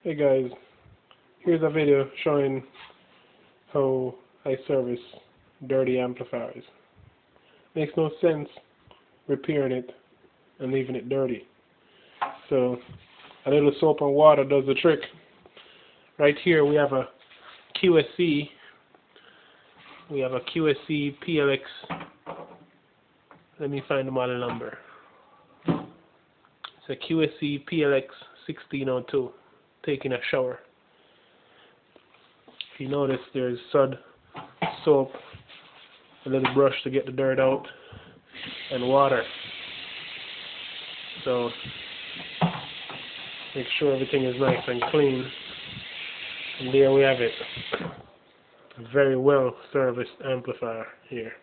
Hey guys, here's a video showing how I service dirty amplifiers. Makes no sense repairing it and leaving it dirty. So a little soap and water does the trick. Right here we have a QSC. We have a QSC PLX. Let me find the model number. It's a QSC PLX 1602. Taking a shower. If you notice, there's soap, a little brush to get the dirt out, and water. So make sure everything is nice and clean. And there we have it. A very well serviced amplifier here.